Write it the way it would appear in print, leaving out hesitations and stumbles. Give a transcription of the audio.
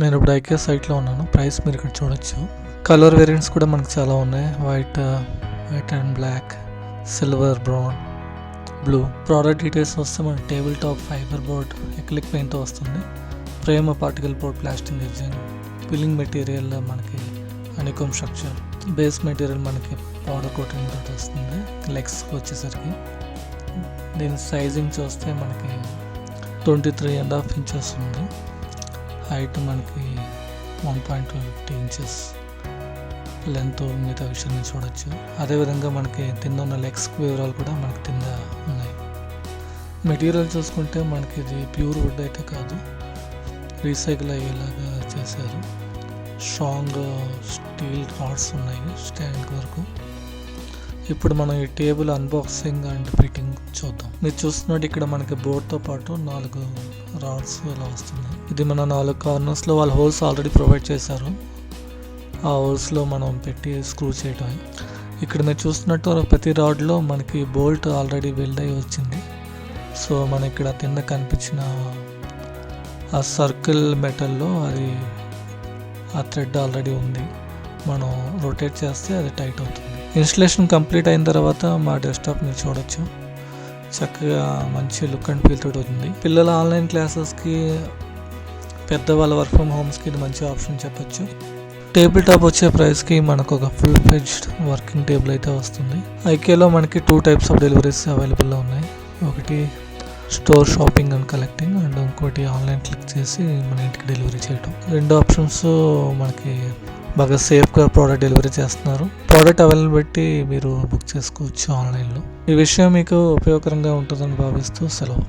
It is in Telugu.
నేను ఇప్పుడు ఐకియా సైట్లో ఉన్నాను. ప్రైస్ మీరు ఇక్కడ చూడొచ్చు. కలర్ వేరియంట్స్ కూడా మనకు చాలా ఉన్నాయి. White and black, silver, brown, blue. Product details వస్తే మనకి table top fibre board acrylic పెయింట్తో వస్తుంది. Frame particle board plastic design. Filling material మనకి హనీకోమ్ స్ట్రక్చర్. బేస్ మెటీరియల్ మనకి పౌడర్ కోటింగ్ తోటి వస్తుంది. లెగ్స్ వచ్చేసరికి దీని సైజింగ్ చూస్తే మనకి 23.5 ఇంచెస్ ఉంది. హైట్ మనకి 1.20 ఇంచెస్ లెంత్. మిగతా విషయాన్ని చూడొచ్చు. అదేవిధంగా మనకి కింద ఉన్న లెగ్స్ వివరాలు కూడా మనకి కింద ఉన్నాయి. మెటీరియల్ చూసుకుంటే మనకి ఇది ప్యూర్ వుడ్ అయితే కాదు, రీసైకిల్ అయ్యేలాగా చేశారు. స్ట్రాంగ్ స్టీల్ రాడ్స్ ఉన్నాయి స్టాండ్ వరకు. ఇప్పుడు మనం ఈ టేబుల్ అన్బాక్సింగ్ అండ్ ఫిట్టింగ్ చూద్దాం. మీరు చూస్తున్నట్టు ఇక్కడ మనకి బోర్డ్తో పాటు 4 రాడ్స్ ఇలా వస్తున్నాయి. ఇది మన 4 కార్నర్స్లో వాళ్ళు హోల్స్ ఆల్రెడీ ప్రొవైడ్ చేశారు. ఆ హోల్స్లో మనం పెట్టి స్క్రూ చేయటమే. ఇక్కడ మీరు చూస్తున్నట్టు ప్రతి రాడ్లో మనకి బోల్ట్ ఆల్రెడీ వెల్డ్ అయ్యి వచ్చింది. సో మన ఇక్కడ కింద కనిపించిన ఆ సర్కిల్ మెటల్లో అది ఆ థ్రెడ్ ఆల్రెడీ ఉంది. మనం రొటేట్ చేస్తే అది టైట్ అవుతుంది. ఇన్స్టలేషన్ కంప్లీట్ అయిన తర్వాత మా డెస్క్టాప్ మీరు చూడొచ్చు. చక్కగా మంచి లుక్ అండ్ ఫీల్ తోటి ఉంది. పిల్లల ఆన్లైన్ క్లాసెస్కి, పెద్దవాళ్ళ వర్క్ ఫ్రమ్ హోమ్స్కి ఇది మంచి ఆప్షన్ చెప్పొచ్చు. టేబుల్ టాప్ వచ్చే ప్రైస్కి మనకు ఒక ఫుల్ ఫ్లెడ్జ్డ్ వర్కింగ్ టేబుల్ అయితే వస్తుంది. ఐకియాలో మనకి 2 టైప్స్ ఆఫ్ డెలివరీస్ అవైలబుల్లో ఉన్నాయి. ఒకటి store shopping and collecting, and ఇంకోటి ఆన్లైన్ క్లిక్ చేసి మన ఇంటికి డెలివరీ చేయడం. 2 ఆప్షన్స్ మనకి బాగా సేఫ్గా ప్రోడక్ట్ డెలివరీ చేస్తున్నారు. ప్రోడక్ట్ అవైలబిలిటీ మీరు బుక్ చేసుకోవచ్చు ఆన్లైన్లో. ఈ విషయం మీకు ఉపయోగకరంగా ఉంటుందని భావిస్తూ సెలవు.